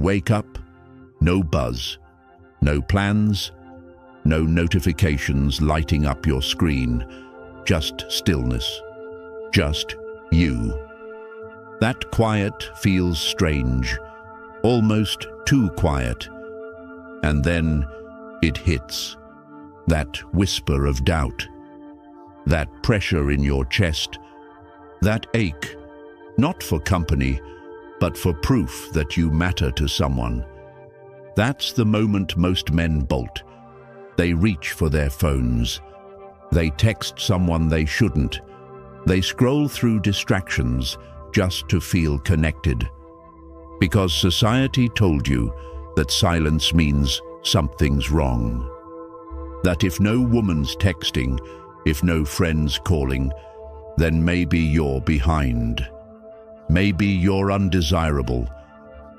wake up, no buzz, no plans, no notifications lighting up your screen, just stillness, just you. That quiet feels strange, almost too quiet. And then it hits, that whisper of doubt, that pressure in your chest, that ache, not for company, but for proof that you matter to someone. That's the moment most men bolt. They reach for their phones. They text someone they shouldn't. They scroll through distractions just to feel connected. Because society told you that silence means something's wrong. That if no woman's texting, if no friend's calling, then maybe you're behind. Maybe you're undesirable.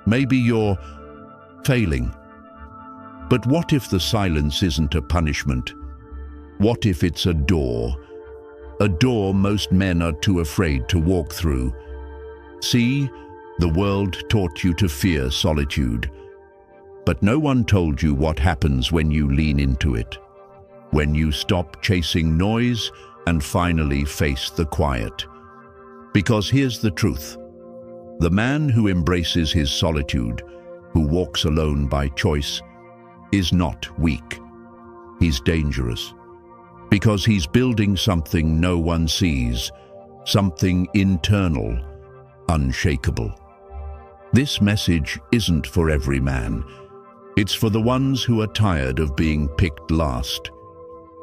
Maybe you're failing. But what if the silence isn't a punishment? What if it's a door? A door most men are too afraid to walk through. See, the world taught you to fear solitude. But no one told you what happens when you lean into it. When you stop chasing noise and finally face the quiet. Because here's the truth. The man who embraces his solitude, who walks alone by choice, is not weak. He's dangerous. Because he's building something no one sees, something internal, unshakable. This message isn't for every man. It's for the ones who are tired of being picked last,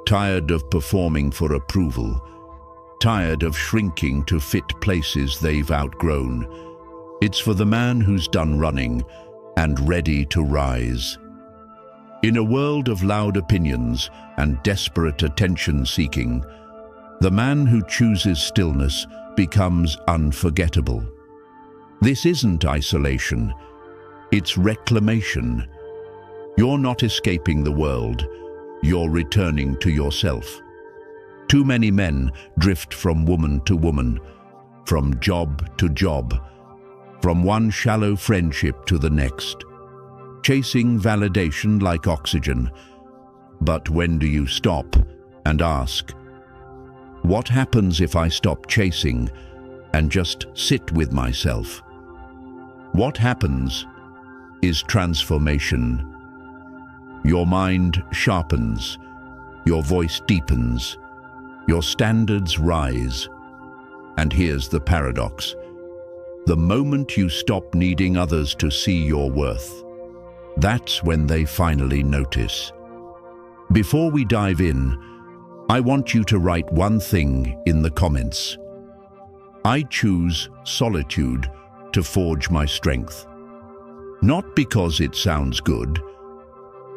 tired of performing for approval, tired of shrinking to fit places they've outgrown. It's for the man who's done running and ready to rise. In a world of loud opinions and desperate attention-seeking, the man who chooses stillness becomes unforgettable. This isn't isolation, it's reclamation. You're not escaping the world, you're returning to yourself. Too many men drift from woman to woman, from job to job, from one shallow friendship to the next, chasing validation like oxygen. But when do you stop and ask, what happens if I stop chasing and just sit with myself? What happens is transformation. Your mind sharpens, your voice deepens, your standards rise. And here's the paradox. The moment you stop needing others to see your worth, that's when they finally notice. Before we dive in, I want you to write one thing in the comments. I choose solitude to forge my strength. Not because it sounds good,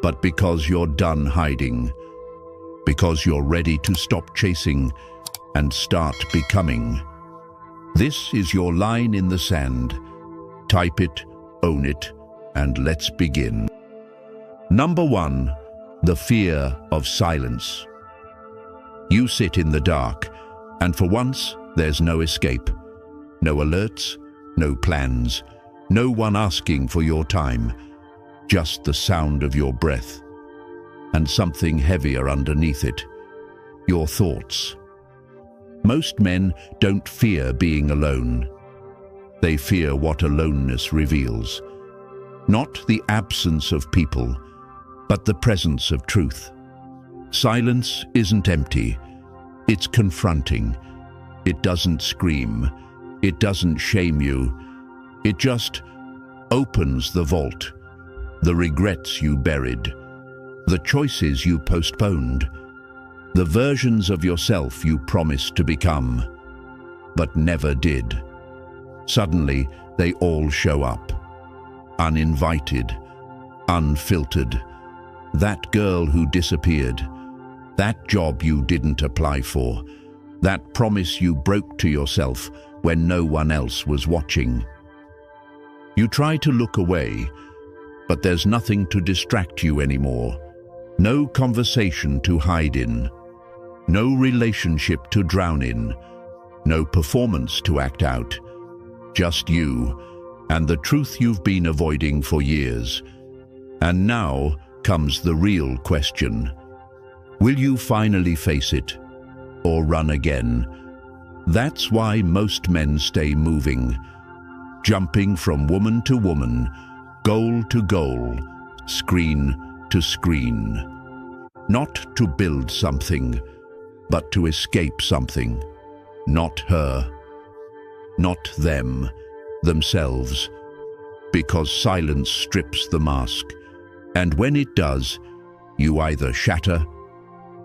but because you're done hiding, because you're ready to stop chasing and start becoming. This is your line in the sand. Type it, own it, and let's begin. Number 1, the fear of silence. You sit in the dark, and for once, there's no escape. No alerts, no plans, no one asking for your time. Just the sound of your breath, and something heavier underneath it, your thoughts. Most men don't fear being alone. They fear what aloneness reveals. Not the absence of people, but the presence of truth. Silence isn't empty. It's confronting. It doesn't scream. It doesn't shame you. It just opens the vault. The regrets you buried, the choices you postponed, the versions of yourself you promised to become, but never did. Suddenly, they all show up. Uninvited, unfiltered. That girl who disappeared, that job you didn't apply for, that promise you broke to yourself when no one else was watching. You try to look away, but there's nothing to distract you anymore. No conversation to hide in. No relationship to drown in. No performance to act out. Just you, and the truth you've been avoiding for years. And now comes the real question. Will you finally face it, or run again? That's why most men stay moving, jumping from woman to woman, goal to goal, screen to screen. Not to build something, but to escape something. Not her, not them, themselves. Because silence strips the mask, and when it does, you either shatter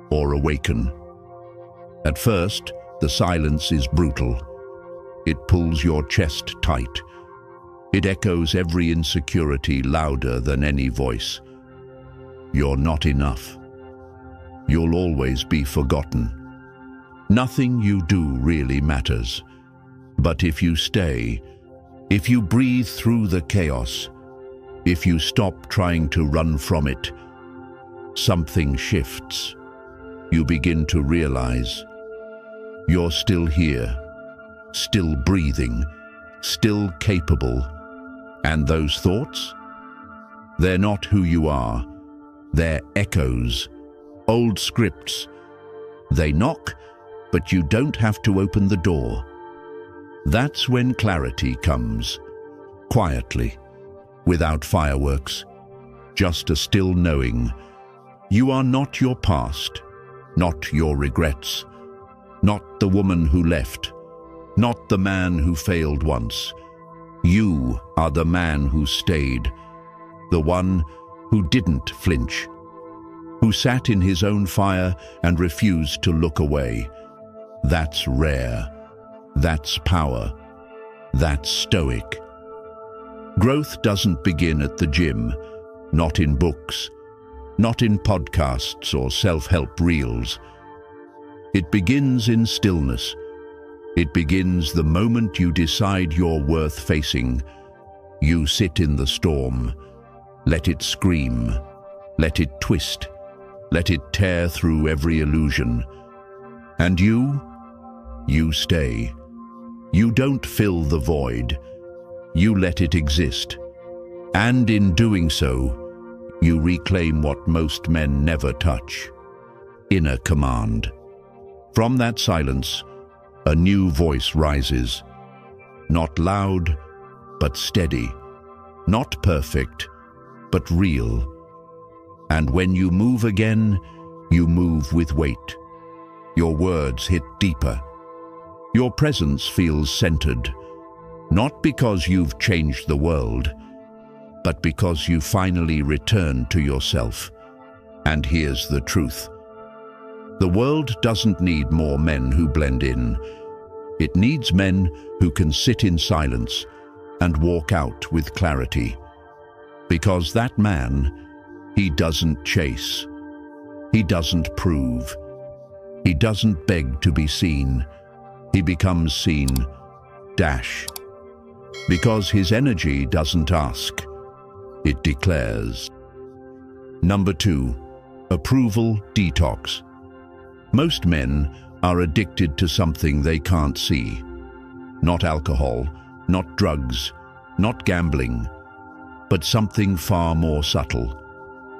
or awaken. At first, the silence is brutal. It pulls your chest tight. It echoes every insecurity louder than any voice. You're not enough. You'll always be forgotten. Nothing you do really matters. But if you stay, if you breathe through the chaos, if you stop trying to run from it, something shifts. You begin to realize you're still here, still breathing, still capable. And those thoughts? They're not who you are. They're echoes, old scripts. They knock, but you don't have to open the door. That's when clarity comes, quietly, without fireworks, just a still knowing. You are not your past, not your regrets, not the woman who left, not the man who failed once. You are the man who stayed, the one who didn't flinch, who sat in his own fire and refused to look away. That's rare. That's power. That's stoic. Growth doesn't begin at the gym, not in books, not in podcasts or self-help reels. It begins in stillness. It begins the moment you decide you're worth facing. You sit in the storm. Let it scream. Let it twist. Let it tear through every illusion. And you stay. You don't fill the void. You let it exist. And in doing so, you reclaim what most men never touch: inner command. From that silence, a new voice rises. Not loud, but steady. Not perfect, but real. And when you move again, you move with weight. Your words hit deeper. Your presence feels centered, not because you've changed the world, but because you finally return to yourself. And here's the truth. The world doesn't need more men who blend in. It needs men who can sit in silence and walk out with clarity. Because that man, he doesn't chase. He doesn't prove. He doesn't beg to be seen. He becomes seen, because his energy doesn't ask, it declares. Number 2, approval detox. Most men are addicted to something they can't see. Not alcohol, not drugs, not gambling, but something far more subtle: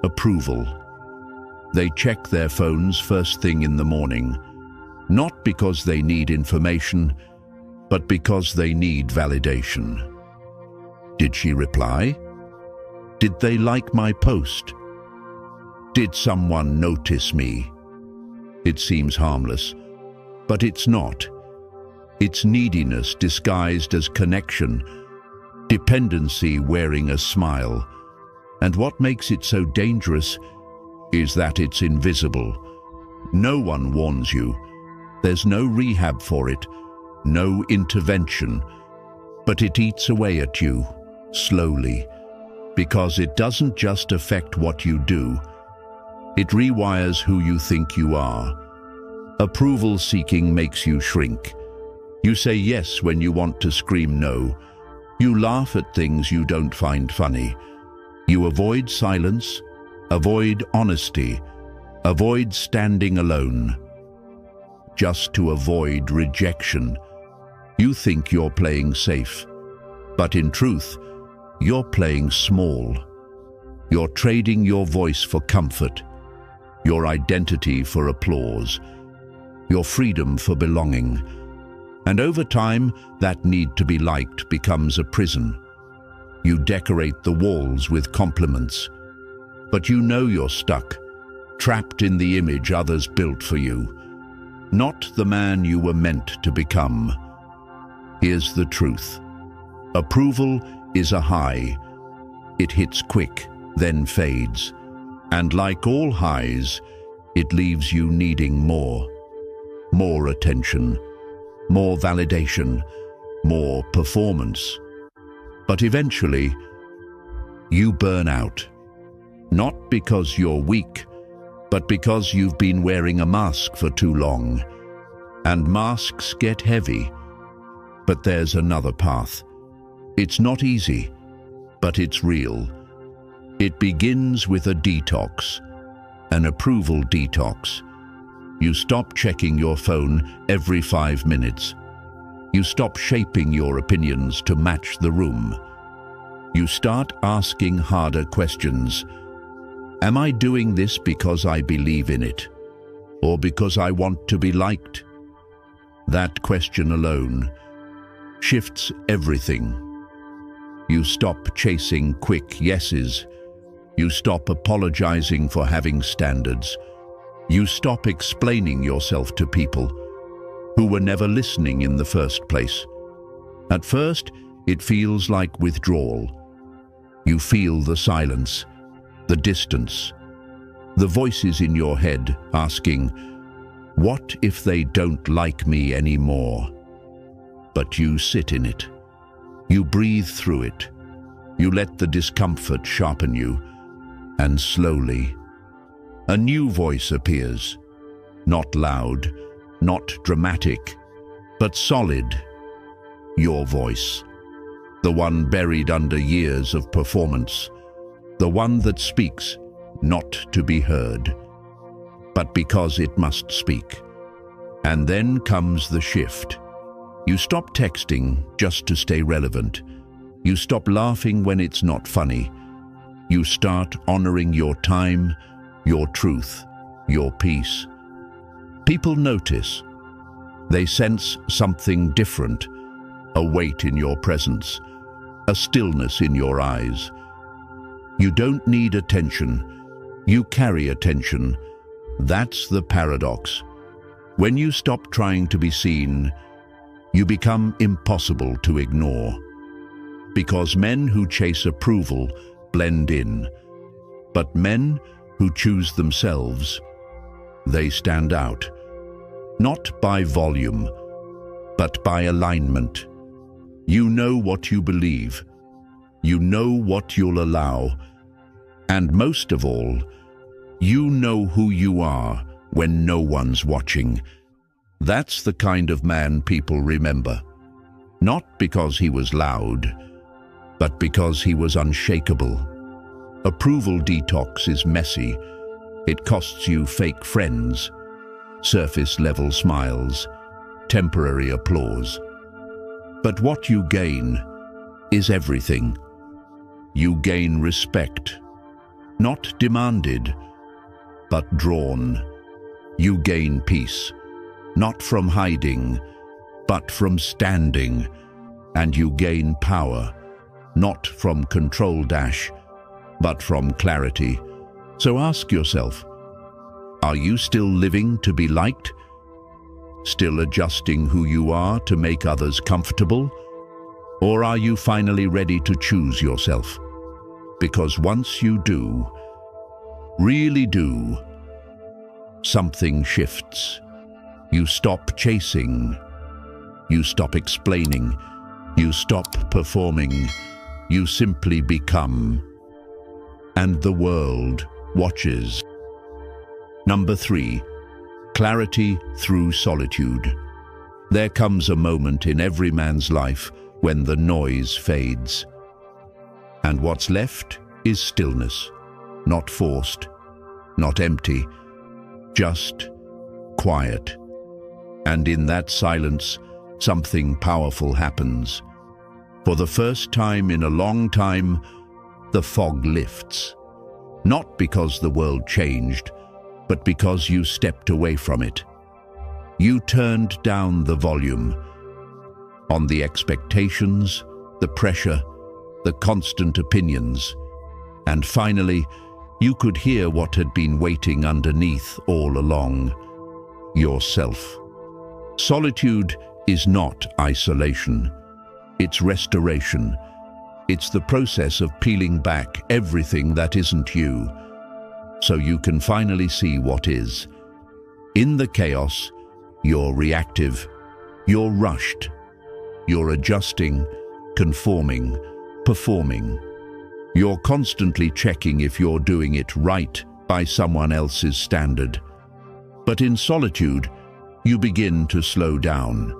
approval. They check their phones first thing in the morning, not because they need information, but because they need validation. Did she reply? Did they like my post? Did someone notice me? It seems harmless, but it's not. It's neediness disguised as connection, dependency wearing a smile. And what makes it so dangerous is that it's invisible. No one warns you. There's no rehab for it, no intervention, but it eats away at you, slowly, because it doesn't just affect what you do. It rewires who you think you are. Approval seeking makes you shrink. You say yes when you want to scream no. You laugh at things you don't find funny. You avoid silence, avoid honesty, avoid standing alone. Just to avoid rejection. You think you're playing safe, But in truth, you're playing small. You're trading your voice for comfort, your identity for applause, your freedom for belonging. And over time, that need to be liked becomes a prison. You decorate the walls with compliments, but you know you're stuck, trapped in the image others built for you, not the man you were meant to become. Here's the truth. Approval is a high. It hits quick, then fades. And like all highs, it leaves you needing more. More attention, more validation, more performance. But eventually, you burn out. Not because you're weak, but because you've been wearing a mask for too long. And masks get heavy. But there's another path. It's not easy, but it's real. It begins with a detox, an approval detox. You stop checking your phone every 5 minutes. You stop shaping your opinions to match the room. You start asking harder questions. Am I doing this because I believe in it, or because I want to be liked? That question alone shifts everything. You stop chasing quick yeses. You stop apologizing for having standards. You stop explaining yourself to people who were never listening in the first place. At first, it feels like withdrawal. You feel the silence, the distance, the voices in your head asking, what if they don't like me anymore? But you sit in it. You breathe through it. You let the discomfort sharpen you, and slowly, a new voice appears. Not loud, not dramatic, but solid. Your voice. The one buried under years of performance. The one that speaks, not to be heard, but because it must speak. And then comes the shift. You stop texting just to stay relevant. You stop laughing when it's not funny. You start honoring your time, your truth, your peace. People notice. They sense something different, a weight in your presence, a stillness in your eyes. You don't need attention. You carry attention. That's the paradox. When you stop trying to be seen, you become impossible to ignore. Because men who chase approval blend in, but men who choose themselves, they stand out. Not by volume, but by alignment. You know what you believe. You know what you'll allow. And most of all, you know who you are when no one's watching. That's the kind of man people remember. Not because he was loud, but because he was unshakable. Approval detox is messy. It costs you fake friends, surface-level smiles, temporary applause. But what you gain is everything. You gain respect, not demanded, but drawn. You gain peace, not from hiding, but from standing. And you gain power, not from control dash, but from clarity. So ask yourself, are you still living to be liked? Still adjusting who you are to make others comfortable? Or are you finally ready to choose yourself? Because once you do, really do, something shifts. You stop chasing. You stop explaining. You stop performing. You simply become. And the world watches. Number 3, clarity through solitude. There comes a moment in every man's life when the noise fades. And what's left is stillness, not forced, not empty, just quiet. And in that silence, something powerful happens. For the first time in a long time, the fog lifts. Not because the world changed, but because you stepped away from it. You turned down the volume on the expectations, the pressure, the constant opinions, and finally, you could hear what had been waiting underneath all along: yourself. Solitude is not isolation. It's restoration. It's the process of peeling back everything that isn't you, so you can finally see what is. In the chaos, you're reactive, you're rushed, you're adjusting, conforming, performing. You're constantly checking if you're doing it right by someone else's standard. But in solitude, you begin to slow down,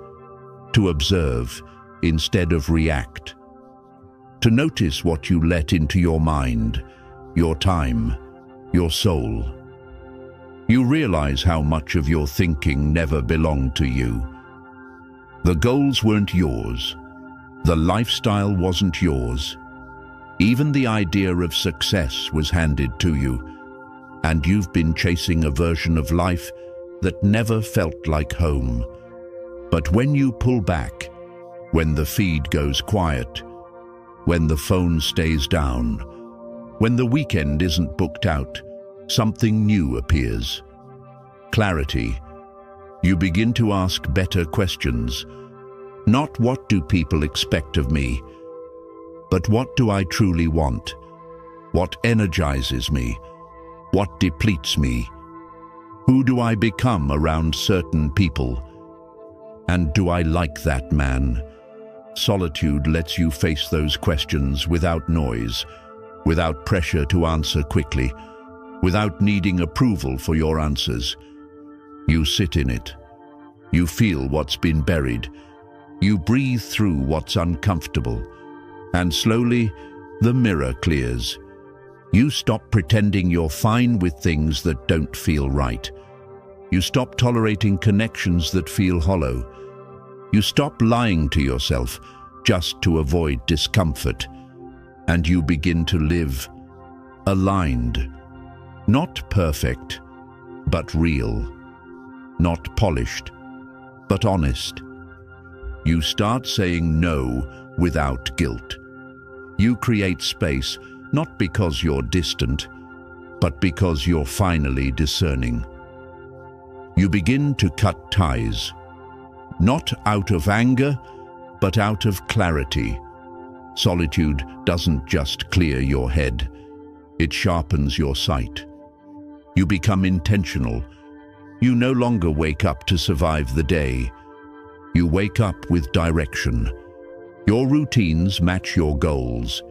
to observe instead of react, to notice what you let into your mind, your time, your soul. You realize how much of your thinking never belonged to you. The goals weren't yours. The lifestyle wasn't yours. Even the idea of success was handed to you, and you've been chasing a version of life that never felt like home. But when you pull back, when the feed goes quiet, when the phone stays down, when the weekend isn't booked out, something new appears. Clarity. You begin to ask better questions. Not what do people expect of me, but what do I truly want? What energizes me? What depletes me? Who do I become around certain people? And do I like that man? Solitude lets you face those questions without noise, without pressure to answer quickly, without needing approval for your answers. You sit in it. You feel what's been buried. You breathe through what's uncomfortable. And slowly, the mirror clears. You stop pretending you're fine with things that don't feel right. You stop tolerating connections that feel hollow. You stop lying to yourself just to avoid discomfort. And you begin to live aligned. Not perfect, but real. Not polished, but honest. You start saying no without guilt. You create space, not because you're distant, but because you're finally discerning. You begin to cut ties, not out of anger, but out of clarity. Solitude doesn't just clear your head, it sharpens your sight. You become intentional. You no longer wake up to survive the day. You wake up with direction. Your routines match your goals.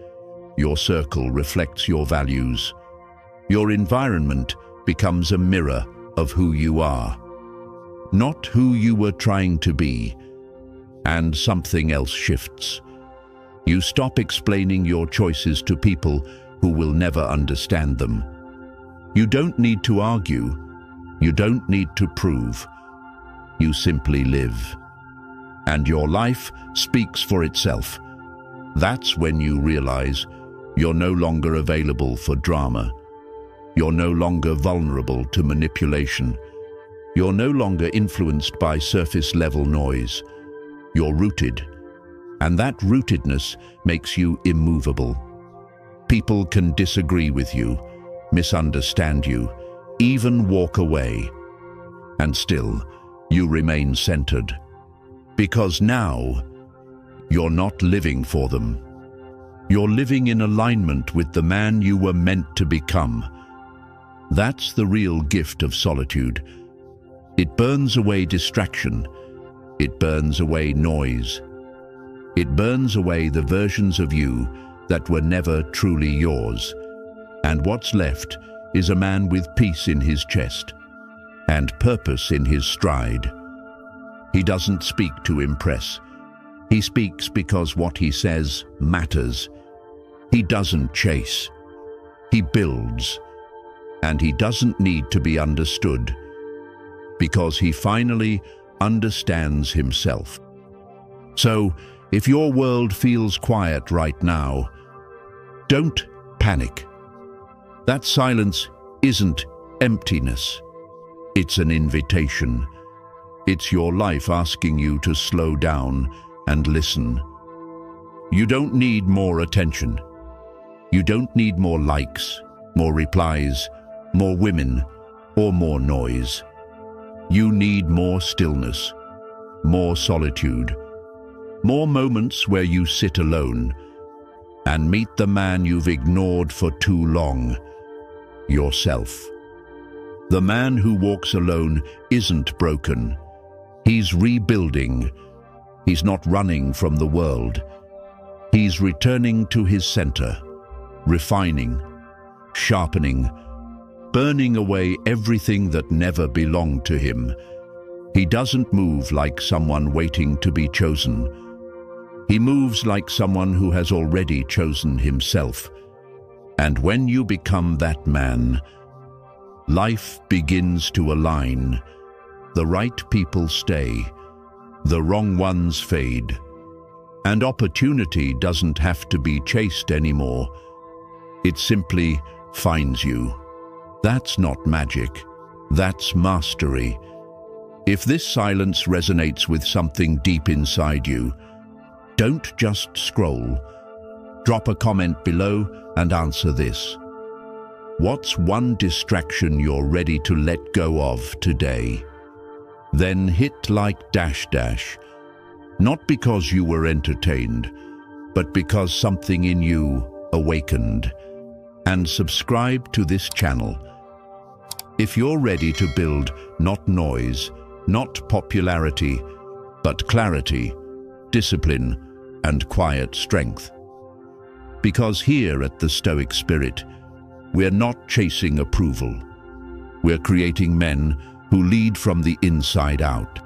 Your circle reflects your values. Your environment becomes a mirror of who you are, not who you were trying to be. And something else shifts. You stop explaining your choices to people who will never understand them. You don't need to argue. You don't need to prove. You simply live. And your life speaks for itself. That's when you realize you're no longer available for drama. You're no longer vulnerable to manipulation. You're no longer influenced by surface-level noise. You're rooted, and that rootedness makes you immovable. People can disagree with you, misunderstand you, even walk away, and still you remain centered. Because now, you're not living for them. You're living in alignment with the man you were meant to become. That's the real gift of solitude. It burns away distraction. It burns away noise. It burns away the versions of you that were never truly yours. And what's left is a man with peace in his chest and purpose in his stride. He doesn't speak to impress. He speaks because what he says matters. He doesn't chase. He builds. And he doesn't need to be understood, because he finally understands himself. So, If your world feels quiet right now, don't panic. That silence isn't emptiness. It's an invitation. It's your life asking you to slow down and listen. You don't need more attention. You don't need more likes, more replies, more women, or more noise. You need more stillness, more solitude, more moments where you sit alone and meet the man you've ignored for too long, yourself. The man who walks alone isn't broken. He's rebuilding. He's not running from the world. He's returning to his center, refining, sharpening, burning away everything that never belonged to him. He doesn't move like someone waiting to be chosen. He moves like someone who has already chosen himself. And when you become that man, life begins to align. The right people stay, the wrong ones fade. And opportunity doesn't have to be chased anymore. It simply finds you. That's not magic. That's mastery. If this silence resonates with something deep inside you, don't just scroll. Drop a comment below and answer this. What's one distraction you're ready to let go of today? Then hit like -- not because you were entertained, but because something in you awakened. And subscribe to this channel. If you're ready to build not noise, not popularity, but clarity, discipline, and quiet strength. Because here at the Stoic Spirit, we're not chasing approval. We're creating men who lead from the inside out.